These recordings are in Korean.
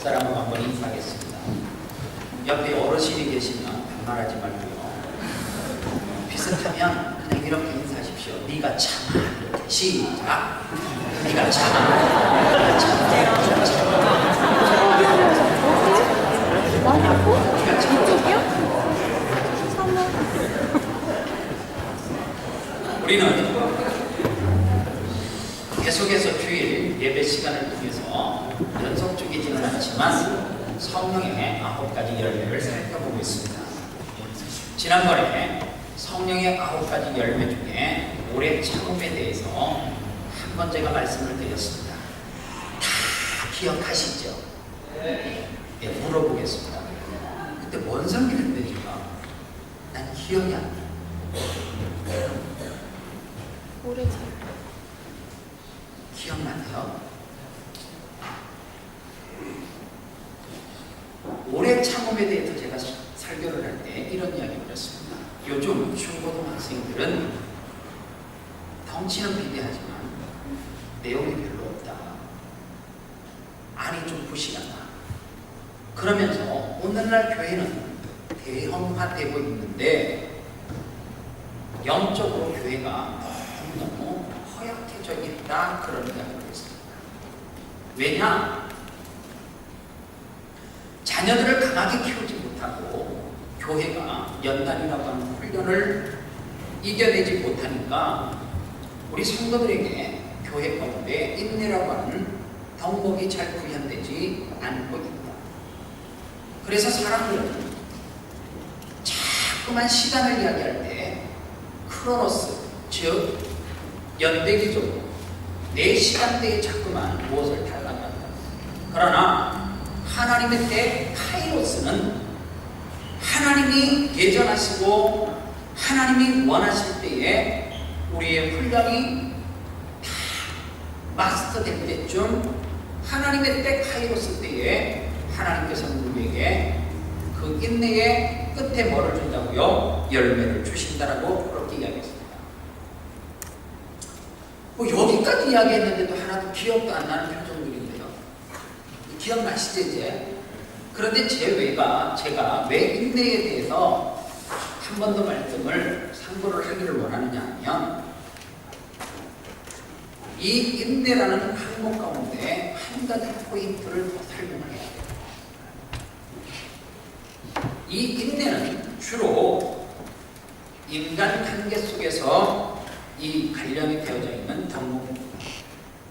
사람하고 한번 인사하겠습니다. 옆에 어르신이 계시면 반말하지 말고요. 비슷하면 그냥 이렇게 인사하십시오. 네가 참아. 이렇게. 시작. 네가 참아. 네가 참아. 네가 참아. 우리는 계속해서 주일 예배 시간을 통해서 연속적이지는 않지만 성령의 9가지 열매를 살펴보고 있습니다. 지난번에 성령의 9가지 열매 중에 오래 참음에 대해서 한 번 제가 말씀을 드렸습니다. 다 기억하시죠? 네, 물어보겠습니다. 그때 뭔 성기를 드릴까? 난 기억이 안 나. 오래 참. 기억나세요? 오래 참음에 대해서 제가 설교를 할 때 이런 이야기를 했습니다. 요즘 중고등학생들은 덩치는 비대하지만 내용이 별로 없다. 안이 좀 부실하다. 그러면서 오늘날 교회는 대형화되고 있는데 영적으로 교회가 너무 허약해져 있다. 그런 이야기를 했습니다. 왜냐? 자녀들을 강하게 키우지 못하고 교회가 연단이라고 하는 훈련을 이겨내지 못하니까 우리 성도들에게 교회 가운데 인내라고 하는 덕목이 잘 구현되지 않고 있다. 그래서 사람들은 자꾸만 시간을 이야기할 때 크로노스, 즉 연대기적으로 내 시간대에 자꾸만 무엇을 달라고 한다. 그러나 하나님의 때 카이로스는 하나님이 예정하시고 하나님이 원하실 때에 우리의 훈련이 다 마스터될 때쯤 하나님의 때 카이로스 때에 하나님께서는 우리에게 그 인내의 끝에 뭐를 준다고요? 열매를 주신다라고 그렇게 이야기했습니다. 뭐 여기까지 이야기했는데도 하나도 기억도 안 나는 표정들인데요. 기억나시죠 이제? 그런데 제가 왜 인내에 대해서 한 번 더 말씀을 상고를 하기를 원하느냐 하면 이 인내라는 항목 가운데 한 가지 포인트를 더 설명을 해야 돼요. 이 인내는 주로 인간 관계 속에서 이 관련이 되어져 있는 덕목입니다.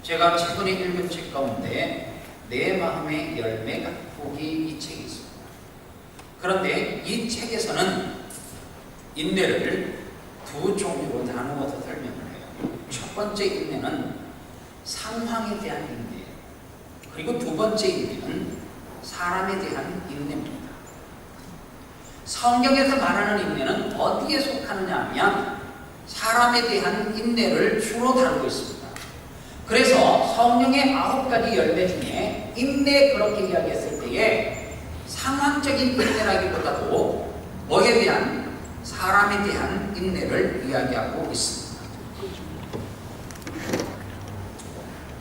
제가 최근에 읽은 책 가운데 내 마음의 열매 각복이 이 책이 있습니다. 그런데 이 책에서는 인내를 두 종류로 나누어서 설명을 해요. 첫 번째 인내는 상황에 대한 인내, 그리고 두 번째 인내는 사람에 대한 인내입니다. 성경에서 말하는 인내는 어디에 속하느냐 하면 사람에 대한 인내를 주로 다루고 있습니다. 그래서 성령의 9가지 열매 중에 인내 그렇게 이야기했을 때에 상황적인 인내라기보다도 뭐에 대한 사람에 대한 인내를 이야기하고 있습니다.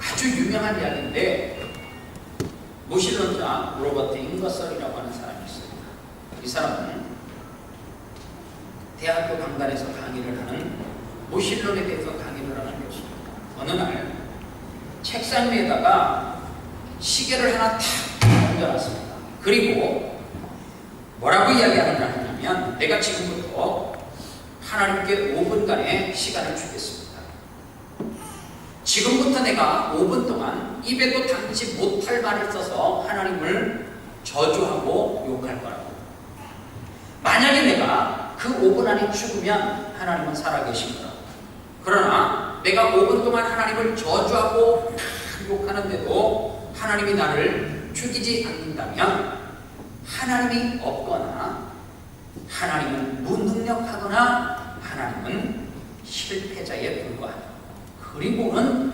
아주 유명한 이야기인데 무신론자 로버트 잉거설이라고 하는 사람이 있습니다. 이 사람은 대학교 강단에서 강의를 하는 무신론에 대해서 강의를 하는 교수입니다. 어느 날 책상 위에다가 시계를 하나 탁 얹어놨습니다. 그리고 뭐라고 이야기하느냐 하냐면 내가 지금부터 하나님께 5분간의 시간을 주겠습니다. 지금부터 내가 5분 동안 입에도 담지 못할 말을 써서 하나님을 저주하고 욕할 거라고. 만약에 내가 그 5분 안에 죽으면 하나님은 살아계신 거라고. 그러나 내가 5분 동안 하나님을 저주하고 욕하는데도 하나님이 나를 죽이지 않는다면 하나님이 없거나 하나님은 무능력하거나 하나님은 실패자에 불과하다. 그리고는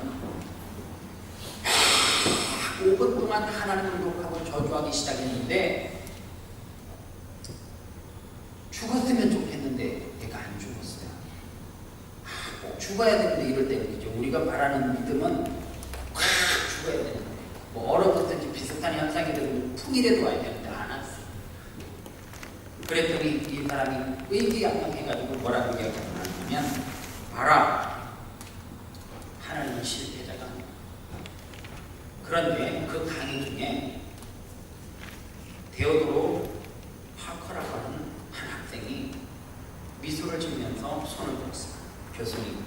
5분 동안 하나님을 욕하고 저주하기 시작했는데 죽었으면 좋겠는데 내가 안 죽었어요. 꼭 죽어야 되는데 이럴 때는 이제 우리가 말하는 믿음은 꽉 죽어야 되는데 뭐 얼어붙든지 비슷한 현상이 사람이 풍일에도 와야 되는데 안 왔어. 그랬더니 이 사람이 의기양양해가지고 뭐라고 얘기하냐면, 봐라, 하나님은 실패자가 아니야. 그런데 그 강의 중에 데오도로 파커라고 하는 한 학생이 미소를 지으면서 손을 들었어요. 교수님,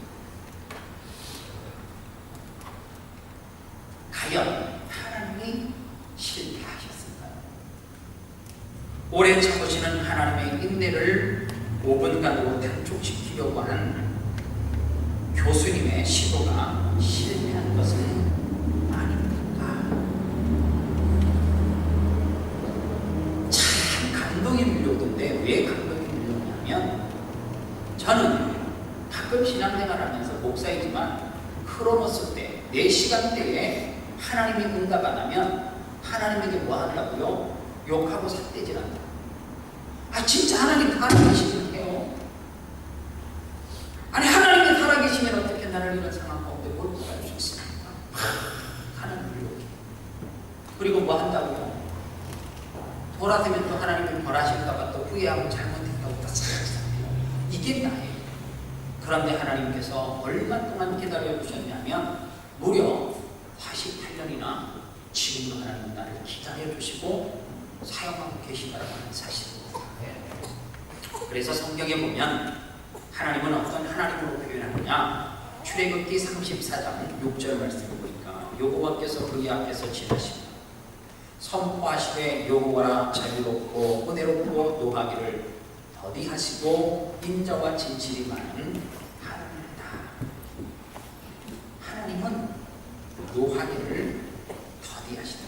과연 하나님이 실패하셨을까요? 오래 참으시는 하나님의 인내를 5분간으로 단축시키려고 하는 교수님의 시도가 실패한 것은 아닙니까? 참 감동이 밀려오던데 왜 감동이 밀려오냐면, 저는 가끔 신앙생활하면서 목사이지만 크로노스 때, 내 시간대에 하나님이 응답 안 하면 하나님에게 뭐 하려고요? 욕하고 삿대질한다. 아, 진짜 하나님 살아계시면 해요. 아니, 하나님이 살아계시면 어떻게 나를 이런 상황 가운데 몰고 갈 수 있습니까? 하나님을 욕해. 그리고 뭐 한다고요? 돌아서면 또 하나님이 벌하실까봐 또 후회하고 잘못했다고 또 생각해요. 이게 나예요. 그런데 하나님께서 얼마 동안 기다려 주셨냐면 무려 48년이나 지금도 하나님은 나를 기다려 주시고 사용하고 계시다라고 하는 사실입니다. 그래서 성경에 보면 하나님은 어떤 하나님으로 표현하느냐, 출애굽기 34장 6절 말씀을 보니까 여호와께서 그의 앞에서 지나시고 선포하시되 여호와라 자유롭고 은혜롭고 노하기를 더디하시고 인자와 진실이 많은 하나님이다. 하나님은 노하기를 더디하시다.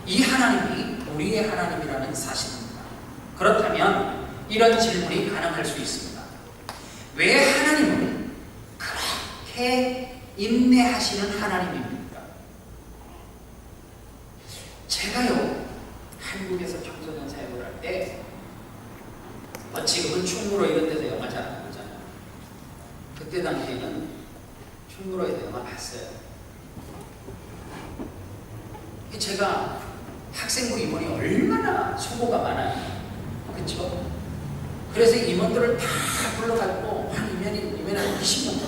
이 하나님이 우리의 하나님이라는 사실입니다. 그렇다면 이런 질문이 가능할 수 있습니다. 왜 하나님은 그렇게 인내하시는 하나님입니까? 제가요, 한국에서 청소년 사역을 할 때, 지금은 충무로 이런 데서 영화 잘 안 보잖아요. 그때 당시에는 충무로에서 영화 봤어요. 제가 학생부 임원이 얼마나 수고가 많아요. 그렇죠? 그래서 임원들을 다 불러가지고 한 임원이 한 20명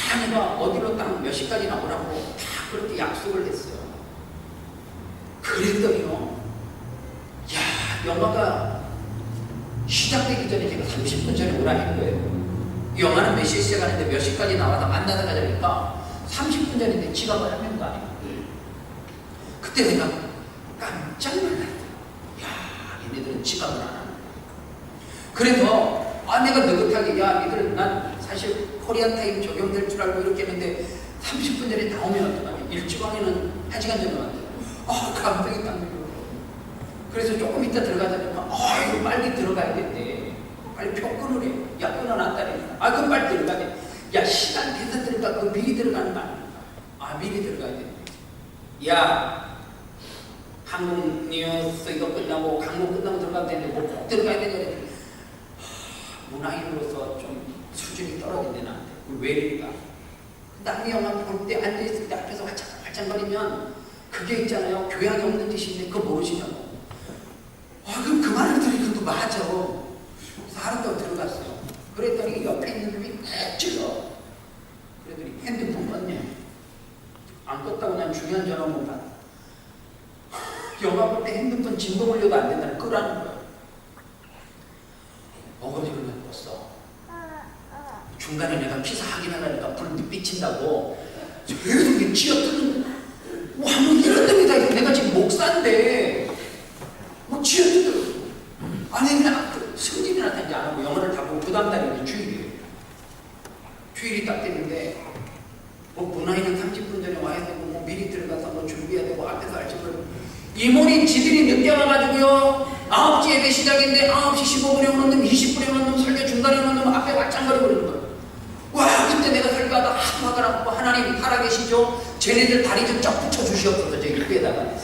다 내가 어디로 딱 몇 시까지 나오라고 다 그렇게 약속을 했어요. 그랬더니요, 야, 영화가 시작되기 전에 제가 30분 전에 오라 한 거예요. 영화는 몇 시에 시작하는데 몇 시까지 나와서 만나서 가자니까 30분 전인데 지각을 한 명도 아니고. 그때 내가 깜짝 놀랐어요. 야, 얘네들은 지각을 안 하네. 그래서 내가 느긋하게, 야, 니들 난 사실 코리안 타임 적용될 줄 알고 이렇게 했는데 30분 전에 나오면 어떡하냐. 일찍 왕에는 1시간 전에 왔대. 감동이 딱 밀려. 그래서 조금 이따 들어가자니까 이거 빨리 들어가야겠대. 빨리 표 끊으래. 야, 끊어놨다니까. 그럼 빨리 들어가야 돼. 야, 시간 돼서 들어가. 그거 미리 들어가는 거 아닙니까? 미리 들어가야 돼. 야, 한국 뉴스 이거 끝나고 강목 끝나고 들어가면 되는데 뭐 꼭 들어가야 되냐. 문화인으로서 좀 수준이 떨어진대 나한테. 왜 이럴까? 남의 영화 볼 때 앉아있을 때 앞에서 활짝활짝거리면 그게 있잖아요. 교양이 없는 짓인데 그거 모르시냐고. 그럼 그 말을 들으니까 또 맞아. 그래서 하루도 들어갔어요. 그랬더니 옆에 있는 놈이 꼭 찔러. 그랬더니 핸드폰 껐네. 안 껐다고 난 중요한 전화 못 받아. 영화 볼 때 핸드폰 진동 올려도 안 된다는 끄라는 거야. 어거지를 왜 껐어? 중간에 내가 기사 확인하려니까 불 비친다고 계속 쥐어뜯는 거야. 뭐 이런 데다 내가 지금 목사인데 뭐 쥐어뜯어. 그냥 승진이 나타나지 안 하고 영화를 다 보고 그 다음 날이 주일이에요. 주일이 딱 됐는데 뭐 문화인은 30분 전에 와야 되고 뭐 미리 들어가서 뭐 준비해야 되고 앞에서 알지를 이모니 지들이 늦게 와가지고요 9시 예배 시작인데 9시 15분에 오는 놈 20분에 오는 놈 설교 중간에 오는 놈 앞에 왈짱거리고 그러는 거예요. 와, 그때 내가 설교하다 하도 화가 나고 하나님 살아계시죠? 쟤네들 다리 좀 쫙 붙여주시옵소서. 저 입구에다가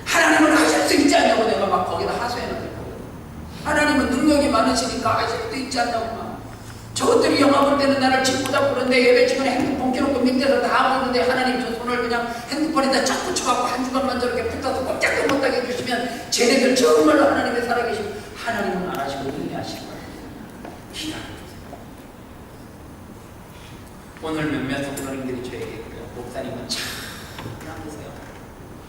하나님은 하실 수 있지 않냐고 내가 막 거기다 하소연을 했거든. 하나님은 능력이 많으시니까 하실 수 있지 않냐고 막. 저것들이 영화 볼 때는 나를 짓보자 그러는데 예배 시간에 핸드폰 켜놓고 밑에서 다 보는데 하나님 저 손을 그냥 핸드폰에다 쫙 붙여갖고 한 주간만 저렇게 붙어서 꼼짝도 못하게 해주시면 쟤네들 정말로 하나님의 살아계시고 하나님은 안 하시고 은혜하시고 기다려주세요. 오늘 몇몇 성도님들이 저에게 그래요. 목사님은 참 그러세요.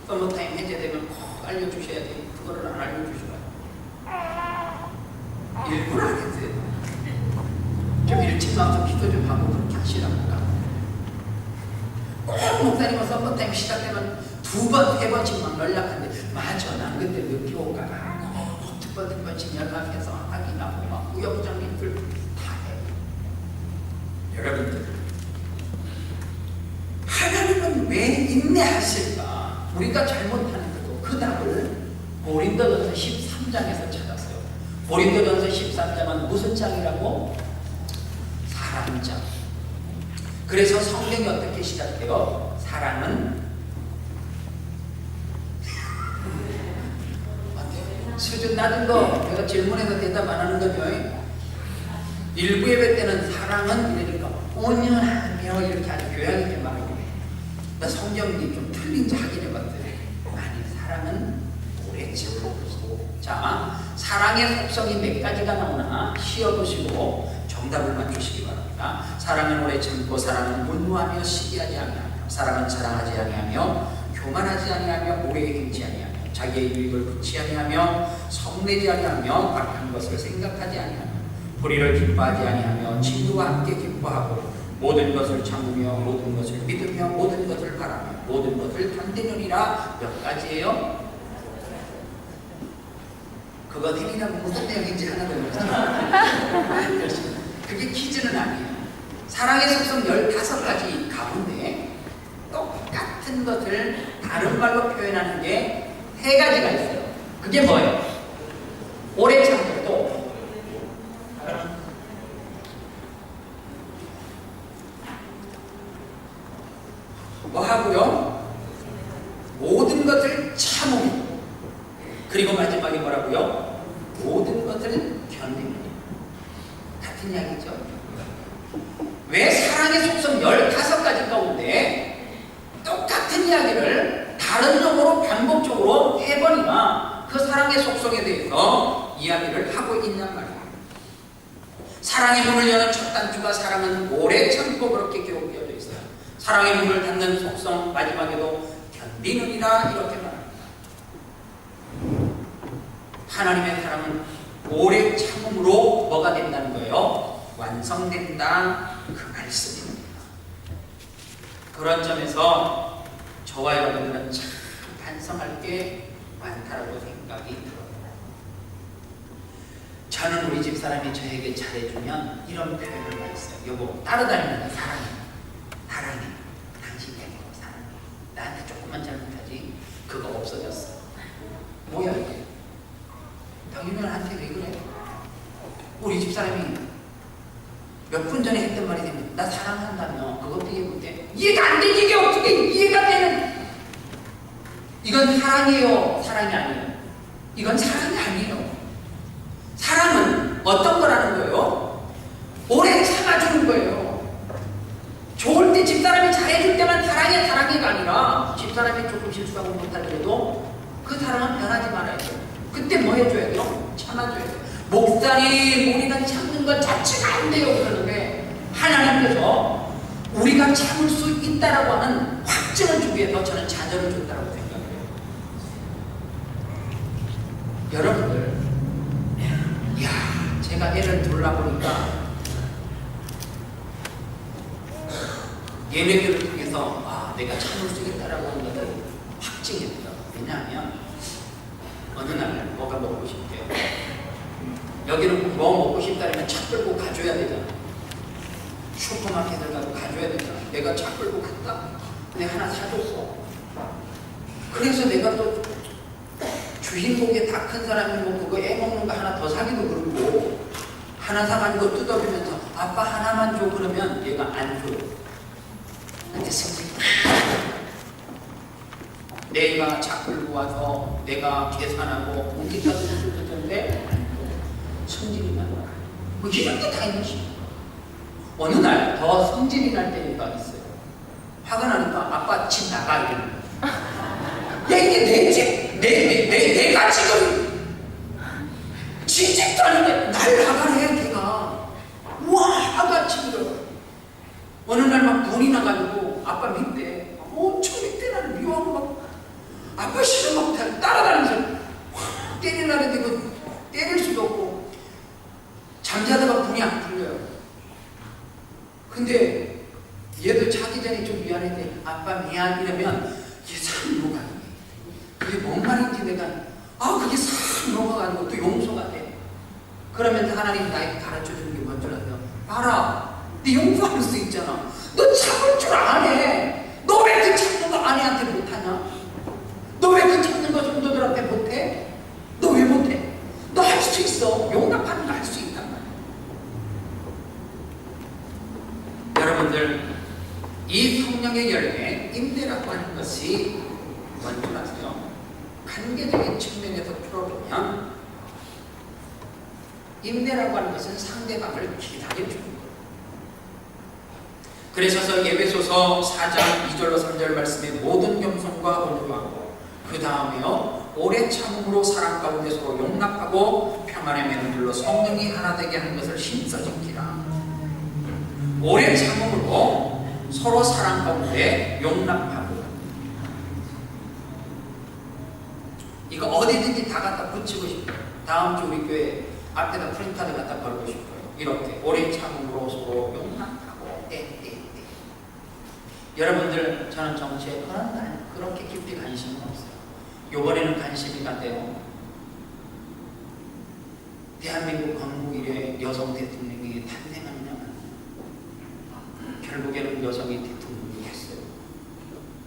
서머타임 해제되면 꼭 알려주셔야 돼. 그거를 안 알려주시면 일부러 안 했어요. 좀 일찍 나와서 기도 좀 하고 그렇게 하시랍니다. 꼭 목사님은 서머타임 시작되면 2번, 3번씩만 연락하는데 맞아, 난 그때 몇 교가 두 번씩 연락해서 확인하고 막 우여부장님들 다 해요. 여러분들 하나님은 왜 인내하실까? 우리가 잘못하는 것도 그 답을 고린도전서 13장에서 찾았어요. 고린도전서 13장은 무슨 장이라고? 사랑장. 그래서 성경이 어떻게 시작해요? 사랑은 수준 낮은 거 내가 질문해서 대답 안 하는 거죠. 일부 예배 때는 사랑은 이러니까 온유하며 이렇게 아주 교양 있게 말하고 나 성경이 좀 틀린지 확인해 봤어요. 아니 사랑은 오래 참고 자 사랑의 속성이 몇 가지가 나오나 씌어보시고 정답을 맞추시기 바랍니다. 사랑은 오래 참고 사랑은 분노하며 시기하지 아니하며 사랑은 자랑하지 아니하며 교만하지 아니하며 오래 행치 아니하며 자기의 유익을 붙지 아니하며 성내지 아니하며 악한 것을 생각하지 아니하며 불의를 기뻐하지 아니하며 친구와 함께 기뻐하고 모든 것을 참으며 모든 것을 믿으며 모든 것을 바라며 모든 것을 견디느니라. 몇 가지예요? 그거 행위라면 무슨 내용인지 하나도 모르겠어요. 그게 퀴즈는 아니에요. 사랑의 속성 15가지 가운데 똑같은 것을 다른 말로 표현하는 게 3가지가 있어요. 그게 뭐예요? 오래 참고 또 뭐 하고요? 모든 것을 참으며 그리고 마지막에 뭐라고요? 모든 것을 견디며 같은 이야기죠. 왜 사랑의 속성 15가지 가운데 똑같은 이야기를 다른 용어로 반복적으로 3번이나 그 사랑의 속성에 대해서 이야기를 하고 있냔 말이에요. 사랑의 문을 여는 첫 단추가 사랑은 오래 참고 그렇게 기록되어져 있어요. 사랑의 문을 닫는 속성 마지막에도 견디느니라 이렇게 말합니다. 하나님의 사랑은 오래 참음으로 뭐가 된다는 거예요? 완성된다 그 말씀입니다. 그런 점에서 저와 여러분들은 참 반성할 게 많다고 생각이 들어요. 저는 우리 집 사람이 저에게 잘해주면 이런 표현을 많이 써요. 여보 따라다니는 사랑해. 사랑해. 당신 때문에 사랑해. 나한테 조금만 잘못하지 그거 없어졌어. 뭐야 이게? 당연히 나한테 왜 그래? 우리 집 사람이 몇 분 전에 했던 말이 되면 나 사랑한다며 그것도 이해 못해. 이해가 안 되지. 이게 어떻게 이해가 되는? 이건 사랑이에요? 사랑이 아니에요? 이건 사랑이 아니에요. 사랑은 어떤 거라는 거예요? 오래 참아주는 거예요. 좋을 때 집사람이 잘해줄 때만 사랑이가 아니라 집사람이 조금 실수하고 못하더라도 그 사랑은 변하지 말아야 돼요. 그때 뭐 해줘야 돼요? 참아줘야 돼요. 목사님 우리는 참는 것 자체가 안 돼요 그러는데 하나님께서 우리가 참을 수 있다라고 하는 확증을 주기 위해서 저는 자녀를 줬다고 생각해요. 여러분들 이야 제가 애를 둘러보니까 얘네들을 통해서 내가 참을 수 있다라고 하는 것을 확증했어요. 왜냐하면 어느 날 뭐가 먹고 싶대요. 여기는 뭐 먹고 싶다면 차 끌고 가줘야 되잖아. 슈퍼마켓을 가서 가줘야 되잖아. 내가 차 끌고 갔다. 근데 하나 사줬어. 그래서 내가 또 주인공의 다 큰 사람이 뭐 그거 먹는 거 하나 더 사기도 그러고 하나 사가지고 뜯어보면서 아빠 하나만 줘 그러면 얘가 안 줘. 근데 성질이 내가 차 끌고 와서 내가 계산하고 공기까지 줬는데 성질이 나와. 뭐 이런 게 다 있는 시. 어느 날 더 성질이 날 때가 있어요. 화가 나니까 아빠 집 나가 이러는 거예요. 야 이게 내 집, 내가 지금 집도 아닌데 날 나가래 걔가. 우와 화가 치밀어. 어느 날 막 분이 나가지고 아빠 밑에 엄청 밑에 나를 미워하고 막 아빠 싫어 막 따라다니면서 확 때리려는데 그 때릴 수도 없고 잠자다가 분이 안 풀려요. 근데 얘도 자기 전에 좀 미안한데 아빠 미안 이러면 이게 싹 녹아요. 그게 뭔 말인지 내가 그게 싹 녹아가지고 또 용서가 돼. 그러면 하나님 나에게 가르쳐주는 게 뭔 줄 아세요? 봐라, 네 용서할 수 있잖아. 너 참을 줄 아네. 너 왜 그 참는 거 아내한테 못하냐? 너 왜 그 참는 거 성도들한테 못해? 너 왜 못해? 너 할 수 있어. 용납하는 거 할 수 있단 말이야. 여러분들, 이 성령의 열매, 임대라고 하는 것이 뭔지 아세요? 관계적인 측면에서 풀어보면 임대라고 하는 것은 상대방을 기다려주는 거예요. 그래서 에베소서 4장 2절로 3절 말씀에 모든 겸손과 온유하고 그 다음에요 오래 참음으로 사랑 가운데 서로 용납하고 평안의 맺음들로 성령이 하나 되게 하는 것을 힘써 지키라. 오래 참음으로 서로 사랑 가운데 용납하고, 이거 어디든지 다 갖다 붙이고 싶어요. 다음 주 우리 교회 앞에다 프린트를 갖다 걸고 싶어요. 이렇게 오래 참음으로 서로 용납하고 여러분들, 저는 정치에 그렇게 깊이 관심은 없어요. 요번에는 관심이 가돼요. 대한민국 건국 이래 여성 대통령이 탄생하느냐, 결국에는 여성이 대통령이 됐어요.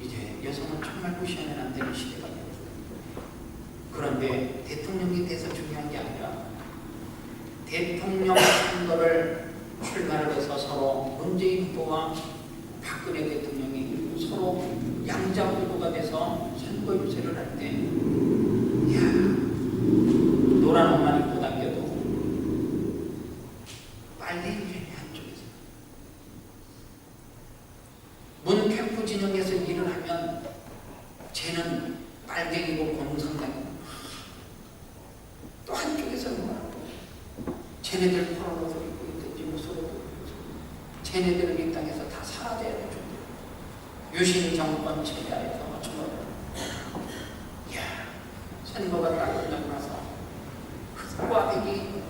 이제 여성은 정말 무시하면 안 되는 시대가 되었어요. 그런데 대통령이 돼서 중요한 게 아니라 대통령 선거를 출마를 해서 서로 문재인 후보와 박근혜 대통령이 서로 양자 후보가 돼서 선거 유세를 할 때, 이야, 노란 옷만 입고 당겨도 빨갱이 한쪽에서 문 캠프 진영에서 일을 하면 쟤는 빨갱이고 공산당이고, 또 한쪽에서는 뭐라고 쟤네들 포로로 입고 있든지 무소로 쟤네들은 이 땅에서 다 사라져야 될 정도. 유신 정권 체제 아래서 정말, 이야, 선거가 딱 끝나고 나서 흑과 백이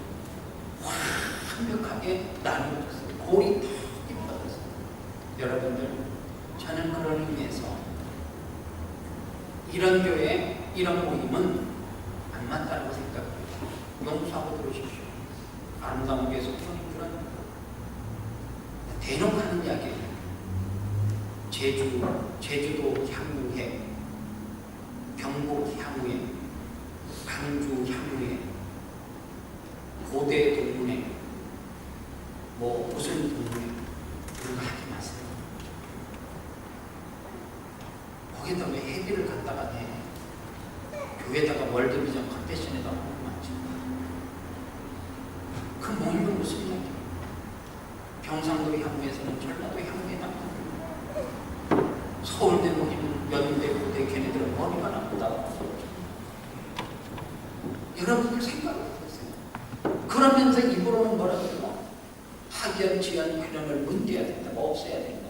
완벽하게 나누어졌어요. 골이 다 입혀졌어요. 여러분들, 저는 그런 의미에서 이런 교회, 이런 모임은 안 맞다고 생각합니다. 용서하고 들으십시오. 아름다운 교회에서 그런 대놓고 하는 이야기예요. 제주도 향후에, 경북 향후에, 광주 향후에, 고대 동문회, 무슨 동문회, 이런 거 하지 마세요. 거기다 왜 회비를 갖다가 내? 교회에다가 월드비전 컨페션에다 모으면 안 그 모임은 무슨 이야기야? 경상도 향후에서는 전라도 향후에 남고, 서울대 모임은 연대, 고대, 걔네들은 머리가 나쁘다. 여러분들 생각을 해보세요. 그러면서 입으로는 뭐라 그러나? 학연, 지연, 관련을 문제해야 된다, 없애야 된다.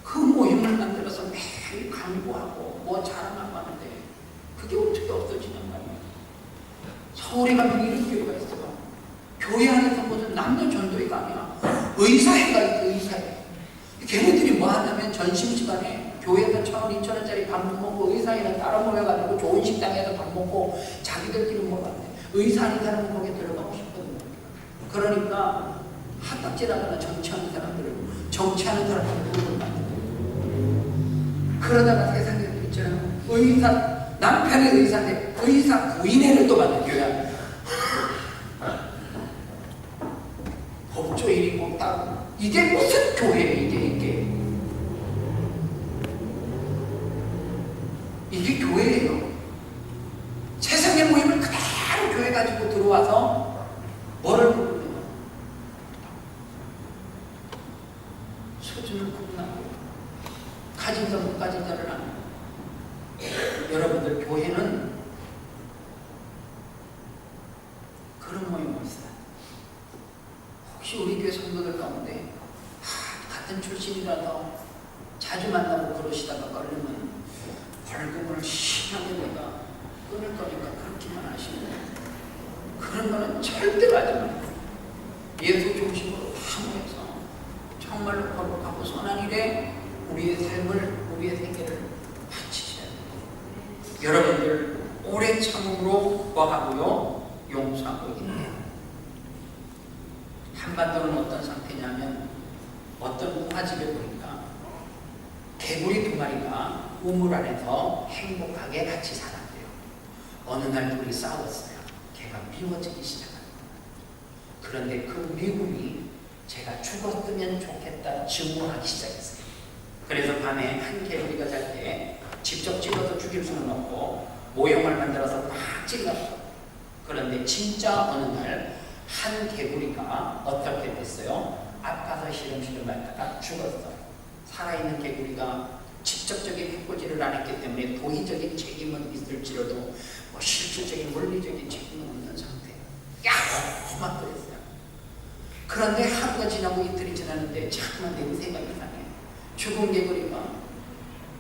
그 모임을 만들어서 매일 강구하고 자랑하고 하는데 그게 어떻게 없어지냔 말이에요. 서울에 가면 이런 교회가 있어. 교회 안에서 무슨 남녀 전도회가 아니야. 의사회가 있어, 의사회. 걔네들이 뭐 하냐면 점심시간에 교회에서 1,000원, 2,000원짜리 밥 먹고 의사회는 따로 모여가지고 좋은 식당에서 밥 먹고 자기들끼리 먹었네. 의사 아닌 사람은 거기에 들어가고 싶거든요. 그러니까 핫딱지나거나 정치하는 사람들을, 정치하는 사람들을 그룹을 만들어요. 그러다가 세상에 있잖아요. 의사, 남편이 의사인데 의사 부인회를 또 만든 교회. 법조 일이고 따로. 이게 무슨 교회예요, 이게 교회예요. 세상의 모임을 그대로 교회 가지고 들어와서 뭐를 부르는 거예요? 빠진 자를 아는 여러분들 교회는 그런 모임이 있어요. 혹시 우리 교회 성도들 가운데 같은 출신이라도 자주 만나고 그러시다가 걸리면 벌금을 심하게 내가 끊을 거니까 그렇게만 하시면 그런 거는 절대로 하지 말고 예수 중심으로 다 모여서 정말로 거룩하고 선한 일에 우리의 삶을, 우리의 생애를 바치셔야 돼요. 여러분들 오래 참음으로 뭐하고요? 용서하고 있네요. 한반도는 어떤 상태냐면 어떤 우화집에 보니까 개구리 두 마리가 우물 안에서 행복하게 같이 살았대요. 어느 날 둘이 싸웠어요. 걔가 미워지기 시작합니다. 그런데 그 미움이 제가 죽었으면 좋겠다 증오하기 시작했어요. 그래서 밤에 한 개구리가 잘 때 직접 찔러서 죽일 수는 없고 모형을 만들어서 막 찔렀어. 그런데 진짜 어느 날 한 개구리가 어떻게 됐어요? 아파서 시름시름 앓다가 죽었어요. 살아있는 개구리가 직접적인 해코지를 안 했기 때문에 도의적인 책임은 있을지라도 뭐 실질적인 원리적인 책임은 없는 상태. 막 그랬어요. 그런데 하루가 지나고 이틀이 지났는데 자꾸만 냄새가 이상해. 죽은 개구리가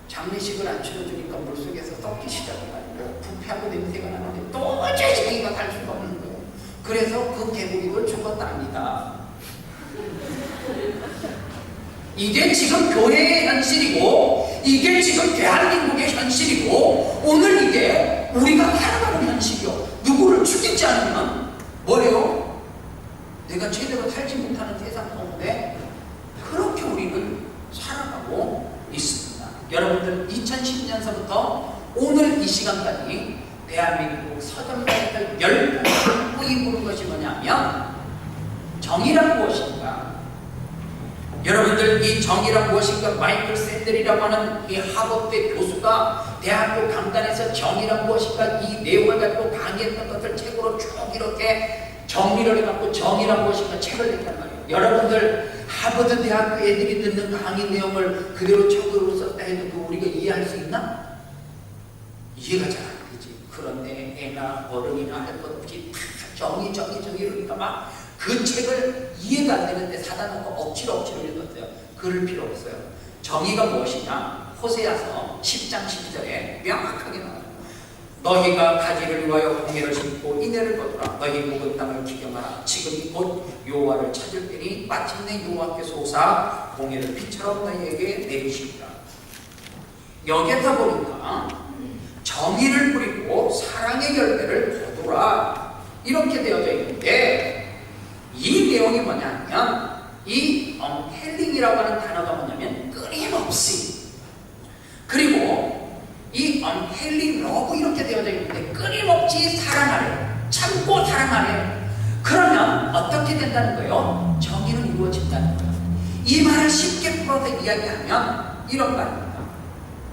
장례식을 안 치러주니까 물속에서 썩기 시작해가지고 부패하고 냄새가 나는데 도저히 자기가 갈 수가 없는 거예요. 그래서 그 개구리도 죽었답니다. 이게 지금 교회의 현실이고 이게 지금 대한민국의 현실이고 오늘 이게 우리가 살아가는 현실이요. 누구를 죽이지 않으면 뭐예요? 내가 제대로 살지 못하는 세상 가운데 그렇게 우리는 살아가고 있습니다. 여러분들 2010년서부터 오늘 이 시간까지 대한민국 서점가에서 열풍이 부른 것이 뭐냐면 정의란 무엇인가? 여러분들 이 정의란 무엇인가? 마이클 샌델이라고 하는 이 하버드 교수가 대학교 강단에서 정의란 무엇인가 이 내용을 가지고 강의했던 것을 책으로 쭉 이렇게 정리를 해갖고 정의란 무엇인가 책을 냈단 말이에요. 여러분들 하버드 대학교 애들이 듣는 강의 내용을 그대로 책으로 썼다 해도 그 우리가 이해할 수 있나? 이해가 잘 안 되지. 그런데 애나 어른이나 할 것 없이 다 정의 이러니까 막 그 책을 이해가 안 되는데 사다 놓고 억지로 읽었어요. 그럴 필요 없어요. 정의가 무엇이냐? 호세아서 10장 10절에 명확하게 나와요. 너희가 가지를 위하여 공회를 심고 인애를 거두라. 너희 묵은 땅을 기경하라. 지금이 곧 여호와를 찾을 때니 마침내 여호와께서 오사 공회를 빛처럼 너희에게 내리시리라. 여기에서 보니까 정의를 부리고 사랑의 열매를 거두라 이렇게 되어져 있는데 이 내용이 뭐냐면 이 헬링이라고 하는 단어가 뭐냐면 끊임없이, 그리고 이 헬링 러브 이렇게 되어져 있는데 끊임없이 사랑하래, 참고 사랑하래. 그러면 어떻게 된다는 거예요? 정의는 이루어진다는 거예요. 이 말을 쉽게 풀어서 이야기하면 이런 말입니다.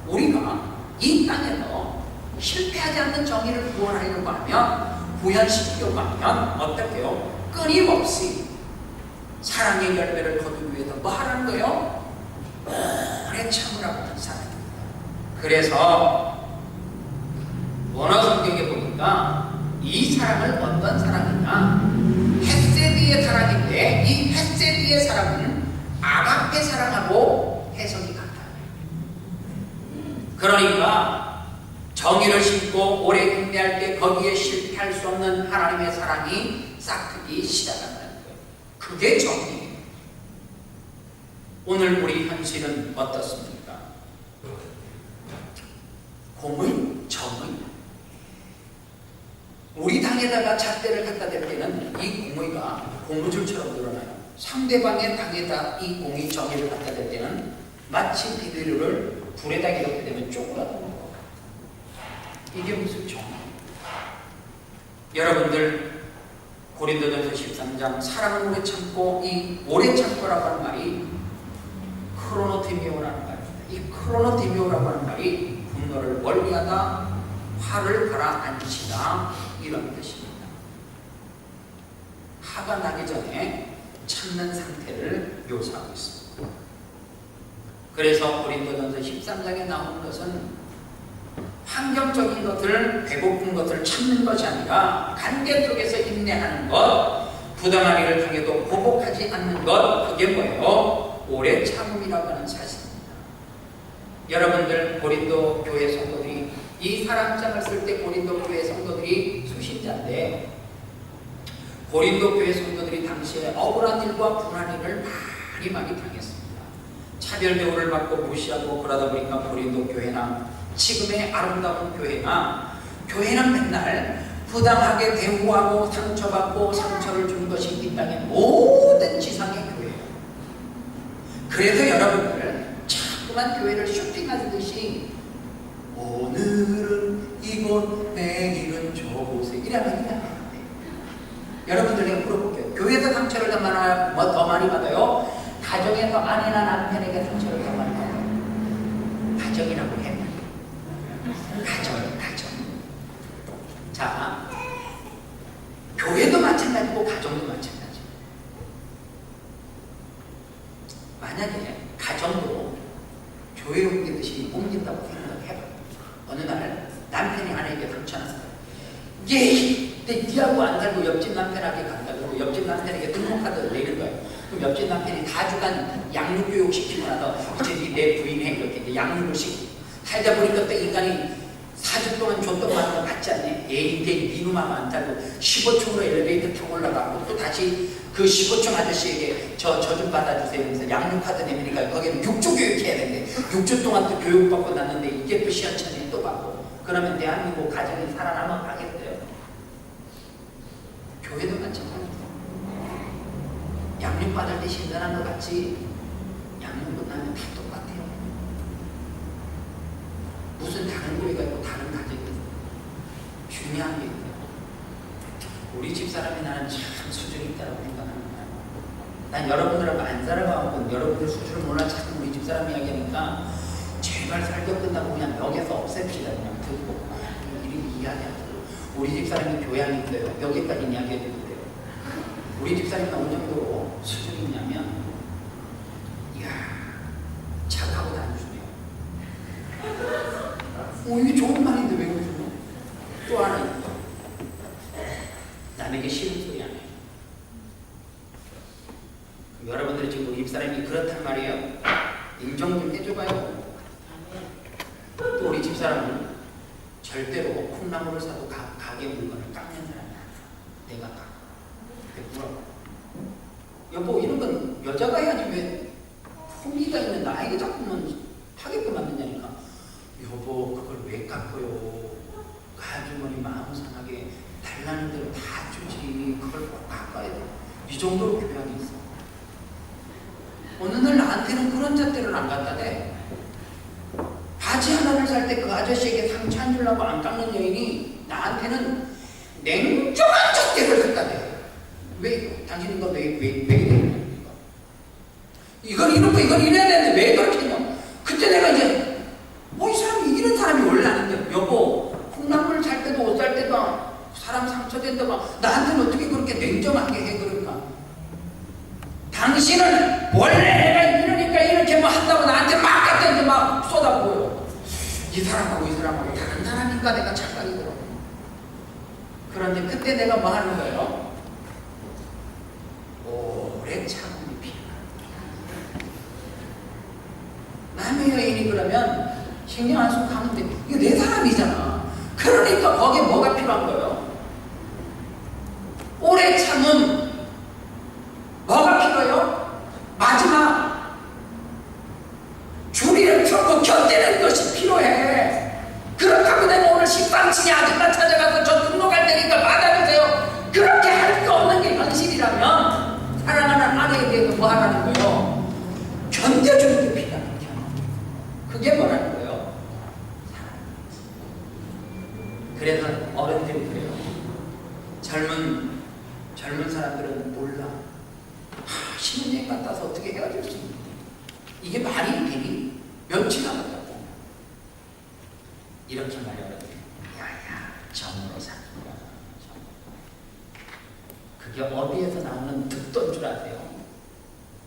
우리가 이 땅에서 실패하지 않는 정의를 구원하려고 하면, 구현시키려고 하면 어떻게 해요? 끊임없이 사랑의 열매를 거두기 위해서 뭐 하라는 거예요? 오래 참으라고 하는 사랑입니다. 그래서 원어 성경에 보니까 이 사랑을 어떤 사랑이냐? 헤세드의 사랑인데 이 헤세드의 사랑은 아가페 사랑하고 해석이 같아요. 그러니까 정의를 심고 오래 인내할 때 거기에 실패할 수 없는 하나님의 사랑이 싹트기 시작한다는 거예요. 그게 정의예요. 오늘 우리 현실은 어떻습니까? 공의, 정의. 우리 당에다가 잣대를 갖다 댈 때는 이 공의가 고무줄처럼 늘어나요. 상대방의 당에다 이 공의, 정의를 갖다 댈 때는 마치 비닐을 불에다 이렇게 되면 쪼그라드는 거예요. 이게 무슨 정의예요? 여러분들 고린도전서 13장 사랑은 오래 참고, 이 오래 참고라고 하는 말이 크로노티미오라는 말입니다. 이 크로노티미오라고 하는 말이 분노를 멀리하다, 화를 가라앉히다 이런 뜻입니다. 화가 나기 전에 참는 상태를 묘사하고 있습니다. 그래서 고린도전서 13장에 나오는 것은 환경적인 것들, 배고픈 것을 참는 것이 아니라 관계 속에서 인내하는 것, 부당한 일을 당해도 보복하지 않는 것, 그게 뭐예요? 오래 참음이라고 하는 사실입니다. 여러분들 고린도 교회 성도들이 이 사랑장을 쓸 때 고린도 교회 성도들이 수신자인데 고린도 교회 성도들이 당시에 억울한 일과 분한 일을 많이 당했습니다. 차별 대우를 받고 무시하고 그러다 보니까 고린도 교회나 지금의 아름다운 교회는 맨날 부당하게 대우하고 상처받고 상처를 준 것이 이 땅의 모든 지상의 교회예요. 그래서 여러분들 자꾸만 교회를 쇼핑하듯이 오늘은 이곳 내일은 저곳에 이러면 여러분들 내가 물어볼게요. 교회에서 상처를 더 많이 받아요? 가정에서 아내나 남편에게 상처를 더 많이 받아요? 가정이라고 해. 가정. 자, 교회도 마찬가지고 가정도 마찬가지. 만약에 가정도 교회 옮기듯이 옮긴다고 생각해봐. 어느 날 남편이 아내에게 상처났어요. 니하고 안 살고 옆집 남편에게 간다고 옆집 남편에게 등록카드를 내는 거예요. 그럼 옆집 남편이 4주간 양육교육 시키고 나서 이제 내 부인해 이렇게 이제 양육을 시키고 살다 보니까 또 인간이 4주 동안 줬던 말을 받지 않네. 에이 니놈하고 안 살고 15층으로 엘리베이터 타고 올라가고 또 다시 그 15층 아저씨에게 저 좀 받아주세요. 그래서 양육카드 내밀니까 거기는 6주 교육해야 되는데 6주 동안 또 교육받고 났는데 이게 또 시원찮게 또 받고 그러면 대한민국 가정이 살아남아 가겠대요. 교회도 마찬가지예요. 양육받을 때 신선한 것 같지 양육 끝나면 다 똑같아요. 무슨 다른 교회가 있고 다른 가정이 있어요. 중요한 게 있어요. 우리 집사람이 나는 참 수준이 있다고 생각하는 거야. 난 여러분들하고 안 살아가고 여러분들 수준을 몰라 자꾸 우리 집사람 이야기하니까 제발 살격 끝나고 그냥 벽에서 없앱시다. 그냥 듣고 이렇게 이야기하고 우리 집사람이 교양이 있어요. 여기까지 이야기해도 돼요. 우리 집사람이 어느 정도로 수준이 있냐면 이야 착하고 단순해요. 이게 좋은 말인데 왜 그러죠? 또 하나 있다. 남에게 싫은 소리 안 해요. 여러분들이 지금 우리 집사람이 그렇단 말이에요. 인정 좀 해줘봐요. 또 우리 집사람은 절대로 콩나물을 사도 가게 물건을 깎는 사람이 아니야. 내가 깎아. 물어봐. 여보 이런 건 여자가 해야지 왜 품위가 있는 나에게 자꾸만 하게끔 만드냐니까. 여보 그걸 왜 깎아요? 그 아주머니 마음 상하게 달라는 대로 다 주지. 그걸 꼭 깎아야 돼. 이 정도로 교양이 있어. 어느 날 나한테는 그런 잣대를 안 갖다 대. 바지 하나를 살 때 그 아저씨에게 상처 안 주려고 안 깎는 여인이 나한테는 냉정한 잣대를 갖다 대. 왜? 당신 이거 왜 이래야 이건 이렇고 이건 이래야 되는데 왜 그렇게 했냐? 그때 내가 이제 이 사람이 이런 사람이 원래 아닌데 여보 콩나물 살 때도 옷 살 때도 사람 상처된다고 나한테는 어떻게 그렇게 냉정하게 해 그러니까 당신은 원래 내가 이러니까 이렇게 뭐 한다고 나한테 막 갖다 이제 막 쏟아부어요. 이 사람하고 다른 사람인가 내가 착각이 들어. 그런데 그때 내가 뭐 하는 거예요? 오래 참음이 필요한 남의 여인이 그러면 신경 안 쓰고 가면 돼. 이거 내 사람이잖아. 그러니까 거기에 뭐가 필요한 거예요? 오래 참음. 뭐가 필요해요? 마지막 주리를 펴고 견디는 것이 필요해. 그렇다고 내가 오늘 식빵치기 아줌마 찾아가서 저 등록할 테니까 받아주세요. 그렇게 할 수 없는 게 현실이라면 사랑하는 아내에 대해서 뭐 하라는 거예요? 견뎌주는 게 필요한 거죠. 그게 뭐라는 거예요? 사랑. 그래서 어른들이 그래요. 젊은 사람들은 몰라. 신혼여행 갔다 와서 어떻게 헤어질 수 있는데 이게 말이 되니? 며칠 남았다고 이렇게 말해버렸대. 야야 정으로 사는 거야. 그게 어디에서 나오는 듣던 줄 아세요?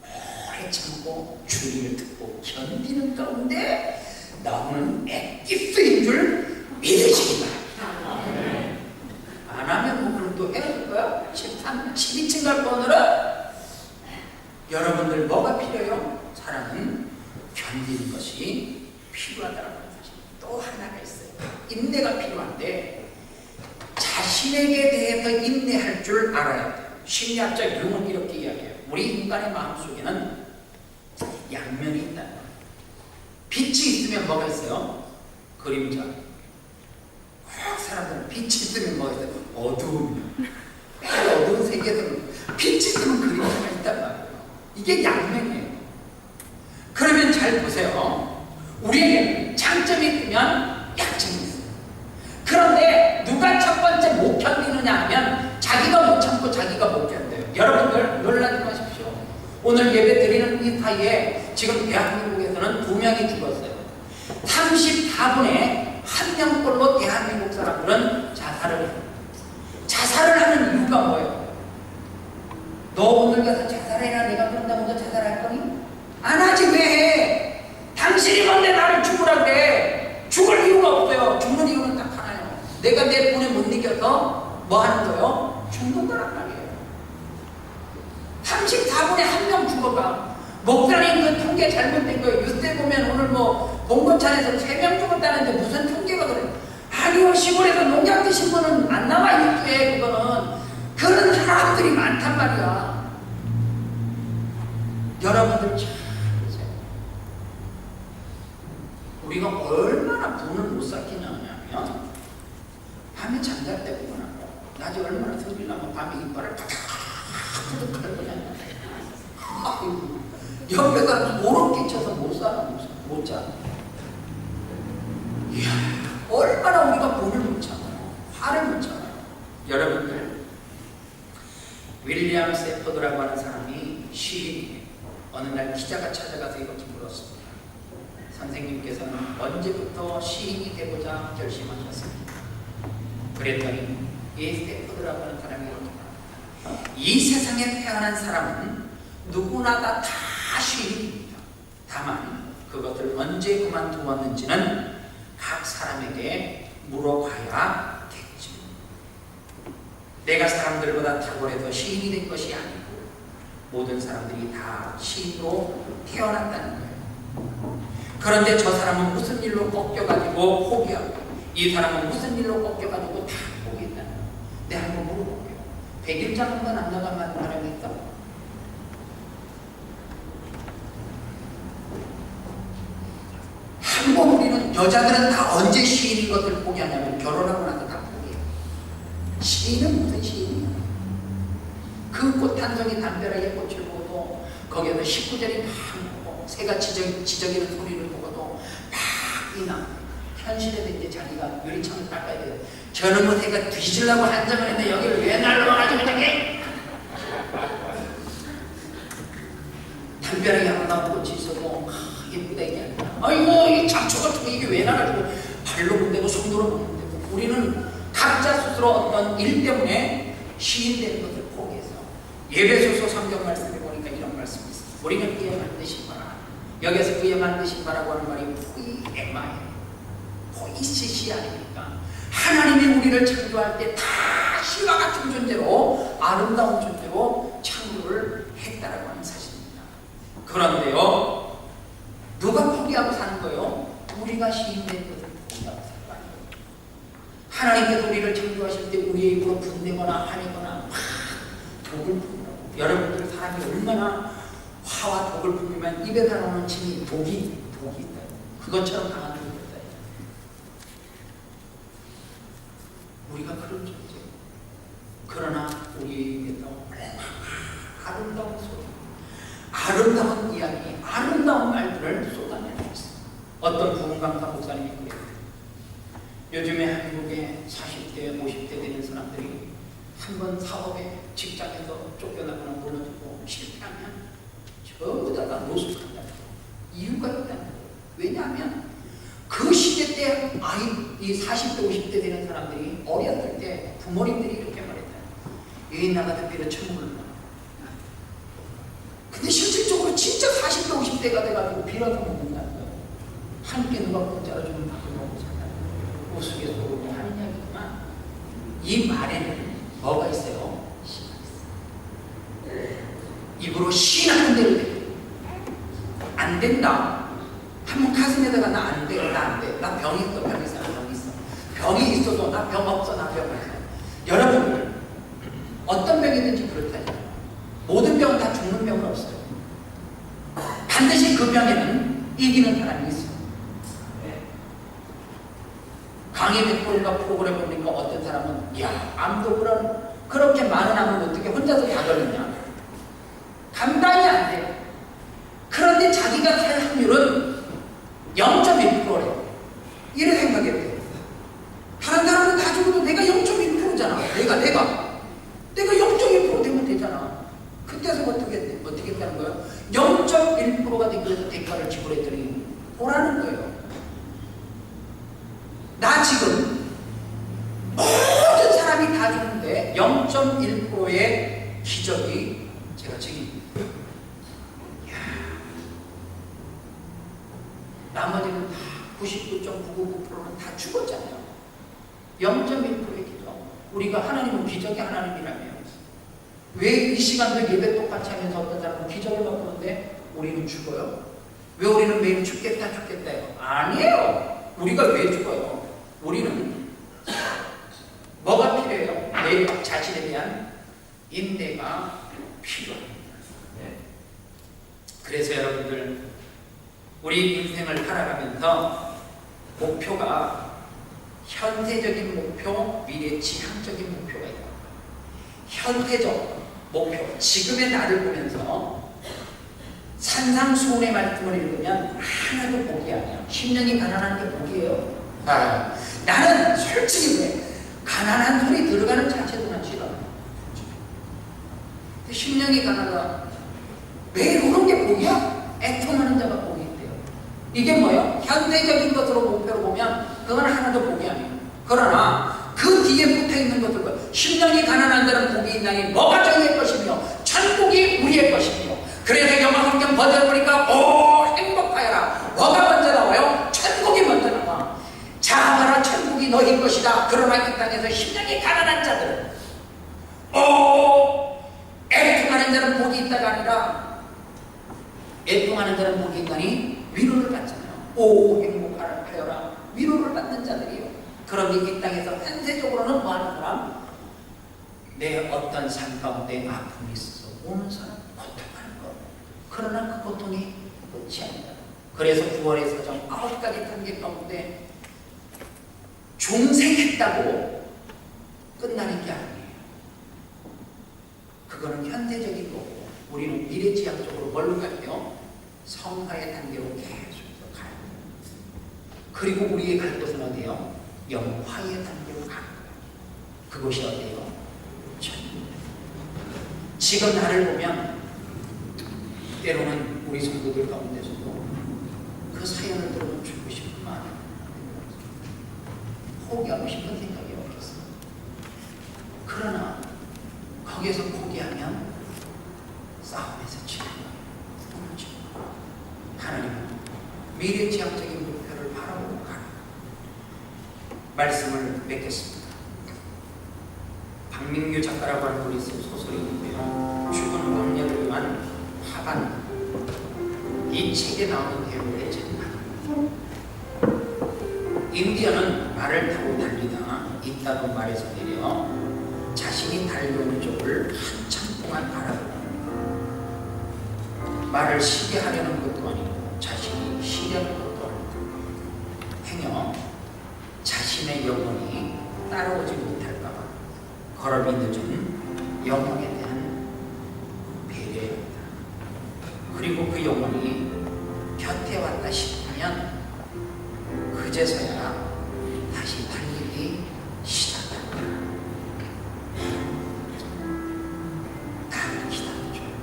오래 참고 주의를 듣고 견디는 가운데 나오는 액기스인 줄 믿으시기 바랍니다. 안 하면 뭐 그럼 또 헤어질 거야? 12층 갈 거느라? 여러분들 뭐가 필요해요? 사랑은 견디는 것이 필요하다는 사실. 또 하나가 있어요. 인내가 필요한데 자신에게 대해서 인내할 줄 알아야 돼요. 심리학적 용어는 이렇게 이야기해요. 우리 인간의 마음속에는 양면이 있다는 거예요. 빛이 있으면 뭐가 있어요? 그림자. 사람들은 빛이 있으면 뭐가 있어요? 어두움. 어두운 세계에서는 빛이 있으면 그림자가 있단 말이에요. 이게 양면이에요. 그러면 잘 보세요. 우리에게 장점이 있으면 약점이 있어요. 그런데 누가 첫 번째 못 견디느냐 하면 자기가 못 참고 자기가 못 견뎌요. 여러분들 놀라지 마십시오. 오늘 예배 드리는 이 사이에 지금 대한민국에서는 2명이 죽었어요. 34분의 1명꼴로 대한민국 사람들은 자살을 해요. 자살을 하는 이유가 뭐예요? 너 오늘 가서 자살해라. 내가 그런다고 너 자살할 거니? 안 하지 왜 해? 당신이 뭔데 나를 죽으라 그래? 죽을 이유가 없어요. 죽는 이유는 딱 하나예요. 내가 내 분에 못 이겨서 뭐 하는 거예요? 죽는 거란 말이에요. 34분에 1명 죽어가. 목사님 그 통계 잘못된 거예요. 뉴스에 보면 오늘 뭐 봉건찬에서 3명 죽었다는데 무슨 통계가 그래? 아니요, 시골에서 농약 드신 분은 안 나와 뉴스에. 그거는 그런 사람들이 많단 말이야. 여러분들 잘 보세요. 우리가 얼마나 분을 못 삭히냐 하면 밤에 잠잘 때 보거나 낮에 얼마나 성질나면 밤에 이빨을 바닥바닥 할 거냐. 옆에다 오름 끼쳐서 못 살아, 못 자. 이야, 얼마나 우리가 분을 못 참아요. 화를 못 참아요. 여러분들, 윌리엄 세포드라고 하는 사람이 시인이에요. 어느 날 기자가 찾아가서 이렇게 물었습니다. 선생님께서는 언제부터 시인이 되고자 결심하셨습니까? 그랬더니 이 세포드라고 하는 사람이 이렇게 말합니다. 이 세상에 태어난 사람은 누구나가 다 시인입니다. 다만 그것을 언제 그만두었는지는 각 사람에게 물어봐야겠죠. 내가 사람들보다 탁월해서 시인이 된 것이 아니고 모든 사람들이 다 시인으로 태어났다는 거예요. 그런데 저 사람은 무슨 일로 꺾여가지고 포기하고 이 사람은 무슨 일로 꺾여가지고 다 포기했다는 거예요. 내가 한번 물어볼게요. 100일장 한번 안 나간 사람이 있다? 한번 우리는 여자들은 다 언제 시인인 것을 포기하냐면 결혼하고 나서 다 포기해요. 시인은 무슨 시인이야? 그 꽃 한 송이 담벼락에 꽃을 보고도 거기에서 19절이 막 보고 새가 지저귀는 소리를 보고도 막 이나 현실에도 이제 자기가 유리창을 닦아야 돼요. 저는 뭐 새가 뒤지려고 한정을 했는데 여기를 왜 날라와가지고 이렇게 담벼락에 하나 꽃이 있어도 예쁘다 이게 아이고 이 잡초 같은 거 이게 왜 나가지고 발로 문대고 손으로 문대고. 우리는 각자 스스로 어떤 일 때문에 시인 되는 것을 포기해서 예배소서 성경 말씀에 보니까 이런 말씀이 있어요. 우리는 그에 만드신 바라. 여기서 그에 만드신 바라고 하는 말이 포이에마예요. 포이시시 아닙니까? 하나님이 우리를 창조할 때 다 시와 같은 존재로 아름다운 존재로 창조를 했다라고 하는 사실입니다. 그런데요, 누가 포기하고 사는 거예요? 우리가 시인된 것을 포기하고 사는 거 아니에요. 하나님께서 우리를 창조하실 때 우리의 입으로 분내거나 화내거나 막 독을 품으라고. 여러분들 사람이 얼마나 화와 독을 품으면 입에 나오는 침이 독이 있다. 그것처럼 강한 독이 있다. 우리가 그런 존재예요. 그러나 우리에게서 아름다운 소리, 아름다운 이야기, 아름다운 말들을 쏟아내고 있어요. 어떤 부흥강사 목사님이 그래요. 요즘에 한국에 40대, 50대 되는 사람들이 한번 사업에 직장에서 쫓겨나거나 무너지고 실패하면 전부 다가 노숙한다는 거예요. 이유가 있다는 거예요. 왜냐하면 그 시대 때 이 40대, 50대 되는 사람들이 어렸을 때 부모님들이 이렇게 말했잖아요. 여인 나가던 비로 천국을 나. 근데 실질적으로 진짜 40대 50대가 돼가지고 빌어서 먹는 거 아니에요. 함께 누가 공짜로 좀 밥을 먹고 살아요. 우스갯소리로 하는 이야기지만 이 말에는 뭐가 있어요? 시가 있어요. 입으로 시인하는 대로 돼요. 안 된다. 한번 가슴에다가 나 안 돼, 나 안 돼. 나 병이 있어, 병이 있어, 병이 있어. 병이 있어도 나 병 없어, 나 병 없어. 여러분들 어떤 병이든지 그렇다니까. 모든 병은 다 죽는 병은 없어요. 반드시 그 병에는 이기는 사람이 있어요. 강의 백골과 프로그램 보니까 어떤 사람은 야, 암도 그렇게 많은 암을 어떻게 혼자서 다 걸렸냐. 감당이 안 돼요. 그런데 자기가 살 확률은 0.1%래. 이래 생각해야 돼요. 다른 사람은 다 죽어도 내가 0.1%잖아. 내가 0.1% 되면 되잖아. 그때서 어떻게 했다는 거예요? 0.1%가 되기 위해서 대가를 지불했더니 보라는 거예요. 나 지금 모든 사람이 다 죽는데 0.1%의 기적이 제가 지금 나머지는 다 99.999%는 다 죽었잖아요. 0.1%의 기적. 우리가 하나님은 기적의 하나님이라며. 왜 이 시간도 예배 똑같이 하면서 어떤 사람은 기적을 바꾸는데 우리는 죽어요? 왜 우리는 매일 죽겠다 해요? 아니에요. 우리가 왜 죽어요? 우리는 뭐가 필요해요? 내 자신에 대한 인내가 필요합니다. 그래서 여러분들 우리 인생을 살아가면서 목표가 현세적인 목표, 미래 지향적인 목표가 있다. 현세적 목표, 지금의 나를 보면서 산상수훈의 말씀을 읽으면 하나도 복이 아니야. 10년이 가난한 게 복이에요. 나는 솔직히 그래. 가난한 소리 들어가는 자체도 난 싫어. 10년이 가난하다. 왜 그런 게 복이야? 애통하는 자가 복이 있대요. 이게 뭐예요? 현대적인 것으로 목표로 보면 그건 하나도 복이 아니에요. 그러나 그 뒤에 붙어있는 것들과 10년이 가난한 자는 복이 있나니 뭐가 정의 것이며 천국이 우리의 것이며. 그래서 영화 성경 버전을 보니까 오 행복하여라. 뭐가 먼저 나와요? 천국이 먼저 나와. 자 봐라, 천국이 너희 것이다. 그러나 이 땅에서 10년이 가난한 자들은 오 애통하는 자는 복이 있다가 아니라 애통하는 자는 복이 있다니 위로를 받잖아요. 오 행복하여라. 위로를 받는 자들이에요. 그런데 이 땅에서 현세적으로는 뭐하는 사람? 내 어떤 삶 가운데 아픔이 있어서 오는 사람 고통하는 것. 그러나 그 고통이 끝이 아니다. 그래서 9월의 사정 9가지 단계 가운데 중생했다고 끝나는 게 아니에요. 그거는 현대적인 거고 우리는 미래지향적으로 뭘로 갈게요? 성화의 단계로 계속 가요. 그리고 우리의 갈 곳은 어디예요? 영화의 단계로 가는 거예요. 그곳이 어디예요? 지금 나를 보면 때로는 우리 성도들 가운데서도 그 사연을 들으면 죽고 싶은 마음이 포기하고 싶은 생각이 없겠어요. 그러나 거기에서 포기하면 싸움에서 지는 거예요. 하나님은 미래지향적인 목표를 바라보고 가는 말씀을 맺겠습니다. 박민규 작가라고 하는 분이 쓴 소설이 있는데요. 죽은 왕녀를 위한 화반. 이 책에 나오는 대목의 장면. 인디언은 말을 타고 달리다 있다고 말에서 내려 자신이 달려오는 쪽을 한참 동안 바라보고 말을 쉬게 하려는 것도 아니고 자신이 쉬려는 것도 아니고 행여 자신의 영혼이 따라오지 못할까 봐 걸음이 늦은 영혼에 대한 배려입니다. 그리고 그 영혼이 곁에 왔다 싶으면 그제서야 다시 달리기 시작합니다. 나를 기다려줘야 돼.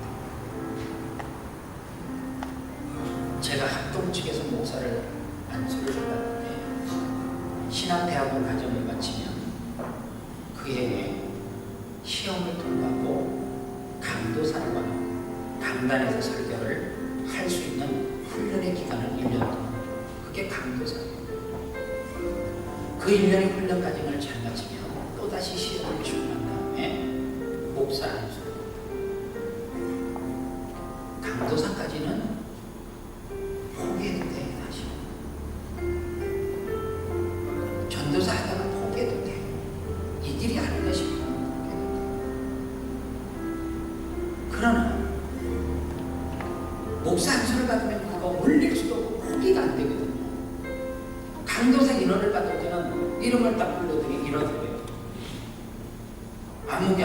제가 합동 측에서 목사를 안수를 받았는데 신앙대학원 과정을 마치면 그 해에 시험을 통과하고 강도사로 강단에서 설교를 할 수 있는 훈련의 기간은 1년 동안. 그게 강도사예요. 그 1년의 훈련 과정을 잘 마치면 또다시 시험을 치고 난 다음에 목사 안수. 강도사까지는 포기해도 돼. 다시 전도사 하다가 포기해도 돼. 이 길이 아닌가 싶으면 포기해도 돼. 그러나 목사 안수를 받으면 그거 물릴 수도 없고 포기가 안 되거든요. 강도사 인원을 받을 때는 이름을 딱 불러드리 이러더래요. 아무개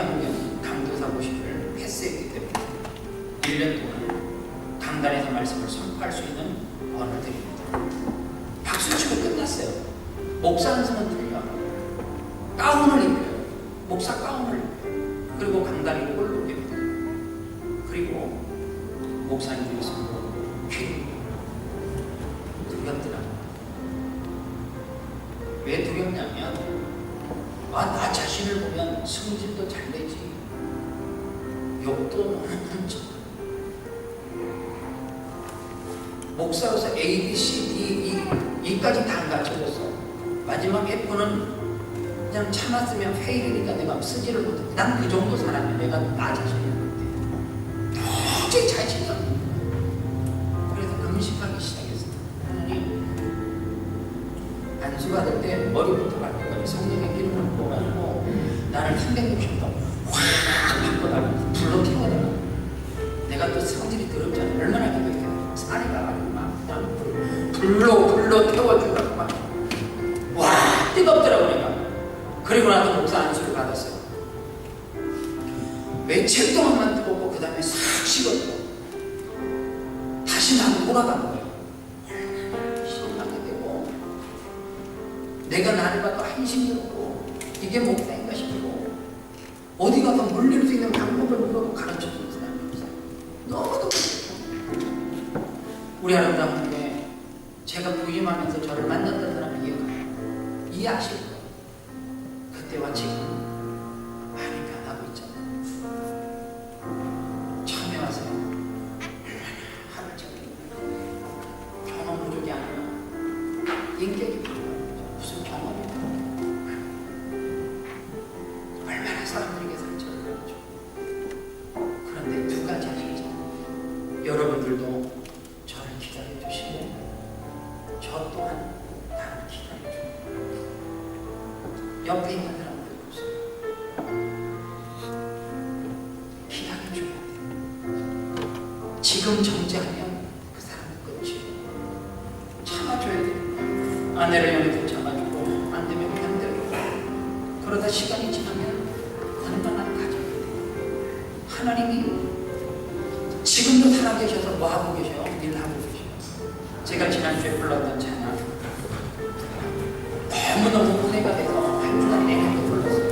강도사 모시기를 패스했기 때문에 1년 동안 강단에서 말씀을 선포할 수 있는 권을 드립니다. 박수치고 끝났어요. 목사 안수는 틀려. 가운을 입혀요. 목사 가운을 입혀요. 그리고 강단 위로 올라옵니다. 그리고 목사님들이 손으로 귀를 두렵더라고요. 왜 두렵냐면 나 자신을 보면 승질도 잘 내지 욕도 너무 많죠. 목사로서 A, B, C, D, E까지 다 안 갖춰졌어. 마지막 F는 그냥 참았으면 페일이니까 내가 쓰지를 못해. 난 그 정도 사람이야. 내가 나 자신을 못해. 도저히 자신이 없는 거야. 그래서 금식하기 시작했어. 하나님, 안수 받을 때 머리부터 바꾸고 성령의 기름을 부어가지고 나를 360도 확 바꿔달라. 불로 태워달라. 내가 또 성질이 더럽잖아. 얼마나 기도해. 산에 가가지고 막 그냥 불로 태워주라고 막. 와, 뜨겁더라고 내가. 그리고 나서 목사 안수를 받았어요. 며칠 동안만 뜨겁고 그 다음에 싹 식었고 다시 나는 돌아가는 거예요. 시원하게 되고 내가 나를 봐도 한심스럽고 이게 목사인가 싶고 어디 가서 물릴 수 있는 방법을 물어도 가르쳐주는 사람이 없어요. 너무도 우리 아름다운 분에 제가 부임하면서 저를 만났던 사람이 이해하실 거예요. 그때와 지금 많이 변하고 있잖아요. 처음에 와서 하루 종일 경험 부족이 아니라 인격이 부족한 무슨 경험이 얼마나 사람들에게 상처를 받죠. 그런데 두 가지 하시죠. 여러분들도 저를 기다려 주시고 저 또한 나를 기다려 주고 옆에 있는 사람들 보세요. 기다려줘야 돼. 지금 정지하면 그 사람은 끝이에요. 참아줘야 돼. 아내를 향해서 참아주고 안 되면 견뎌주고 그러다 시간이 지나면 건강한 가정이 돼. 하나님이 지금도 살아계셔서 뭐 하고 계셔요? 일 하고 계셔요. 제가 지난주에 불렀던 찬양 너무너무 은혜가 돼서 한 주간 내내 불렀어요.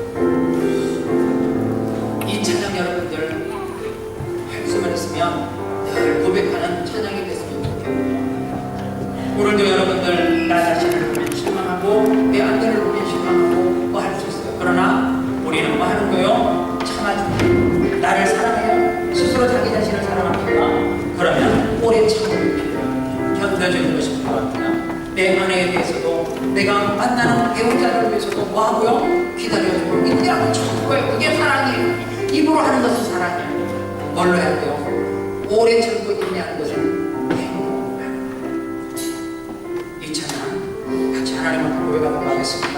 이 찬양 여러분들 말씀을 했으면 늘 고백하는 찬양이 됐으면 좋겠고요. 오늘도 여러분들 나 자신을 보면 실망하고 내 아내를 보면 실망하고 뭐 할 수 있어요. 그러나 우리는 뭐 하는 거요? 참아주고 나를 사랑해요. 스스로 자기 자신을 사랑합니까? 그러면 오래 참을 필요해요. 견뎌주는 것이 필요합니다. 내 아내에 대해서도 내가 만나는 배우자를 위해서도 뭐하고요? 기다려주고 인내하고 참고요. 그게 사랑이에요. 입으로 하는 것은 사랑이에요. 뭘로 해야 돼요? 오래 참고 인내하는 것은 행복입니다. 이 찬양 같이 하나님 앞에 고백하도록 하겠습니다.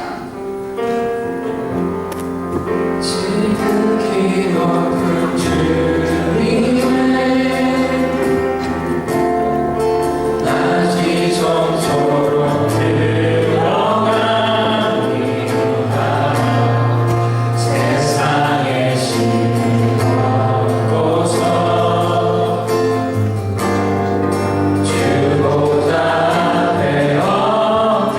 지극히 높은 주님의 낮이 정서로 주보다 배어들이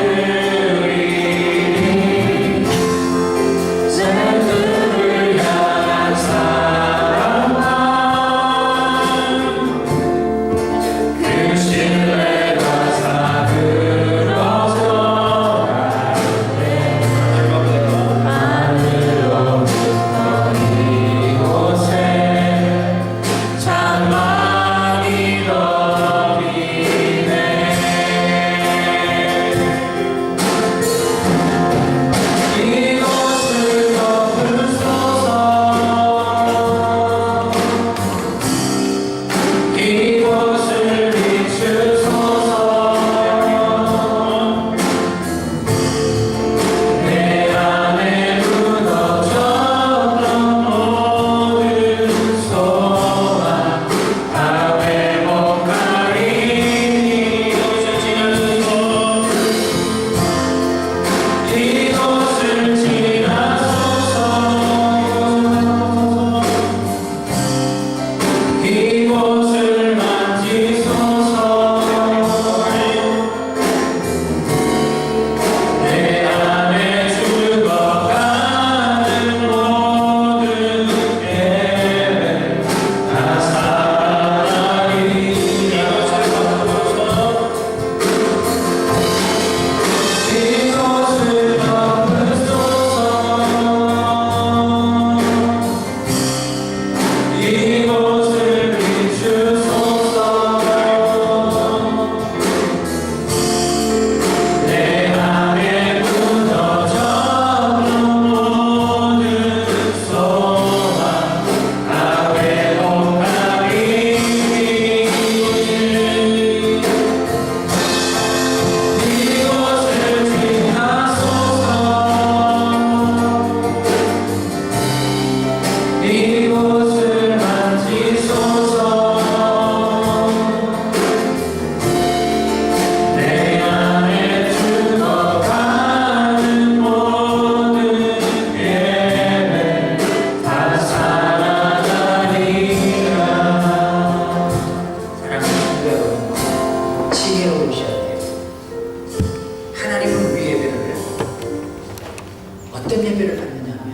어떤 예배를 받느냐 하면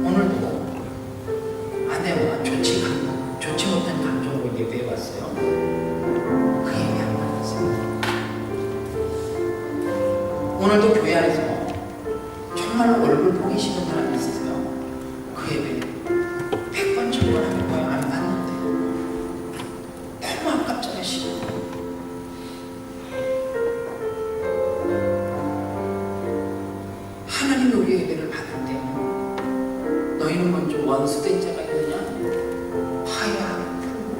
오늘도 아내와 좋지 못한 감정으로 예배해 왔어요. 그 예배 안 받았어요. 오늘도 교회 안에서 정말 얼굴 보기 싫은 사람이 있었어요. 그 예배 100번 1000번 하는 거예요. 안 받는데 너무 아깝잖아요. 싫어. 하나님이 우리 예배를 받을 때 너희는 먼저 원수된 자가 있느냐? 화해하고 풀고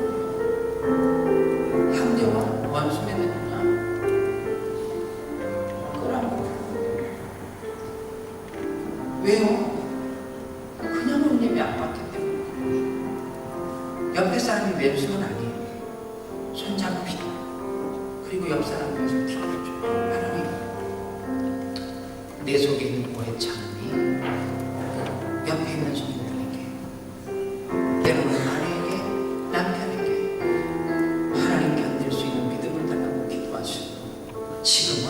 형제와 원수 맺느냐? 그러라고. 왜요? 그냥 우리 예배 안 받기 때문에. 옆에 사람이 왼수는 아니에요. 손 잡읍시다. 그리고 옆 사람 위해서 기도해줘. 하나님, 내 속에 있는 오해 참음이 옆에 있는 성도들에게, 때로는 아내에게, 남편에게 하나님께 안될 수 있는 믿음을 달라고 기도하시고, 지금은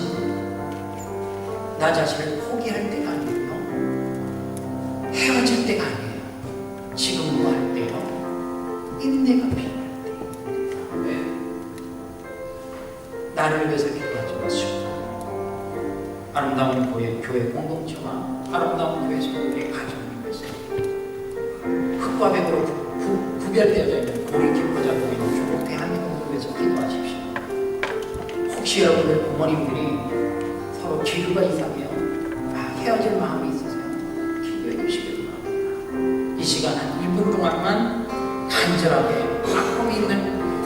나 자신을 포기할 때가 아니고요, 헤어질 때가 아니에요. 지금 뭐 할 때요? 인내가 필요할 때. 왜? 나를 위해서 기도하지 마시고, 아름다운 교회 공동체와 아름다운 교회 성도들의 가정을 위해서 흙과 백으로 구별되어져 있는 우리 기뻐자 보이는 중국 대한민국을 위해서 기도하십시오. 혹시 여러분들 부모님들이 서로 기류가 이상해요. 헤어질 마음이 있으세요. 기도해 주시길 바랍니다. 이 시간 한 1분 동안만 간절하게 아픔이 있는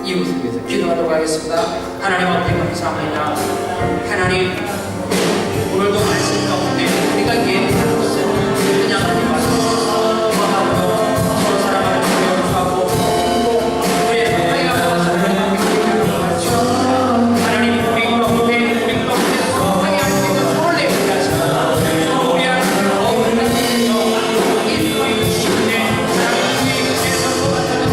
이웃을 위해서 기도하도록 하겠습니다. 하나님 앞에 감사합니다. 하나님, 오늘도 말씀 가운데 우리가 예배하는 것은 그냥 하나님 말씀 서로 사랑하는 교육하고 우리의 화해하고 사랑하는 교육하고 하나님 우리 가운데서 화해할 수 있는 손을 내밀게 하시고 우리 안에 어울리는 인도의 신의 사랑의 예수로 나타내서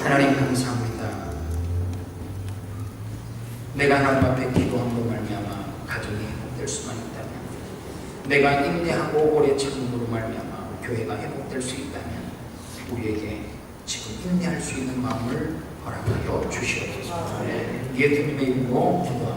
하나님 감사합니다. 내가 하나님 앞에 기도함으로 말미암아 가정이 회복될 수만 있다면, 내가 인내하고 오래 참음으로 말미암아 교회가 회복될 수 있다면 우리에게 지금 인내할 수 있는 마음을 허락하여 주시옵소서. 예수님의 이름으로 기도합니다.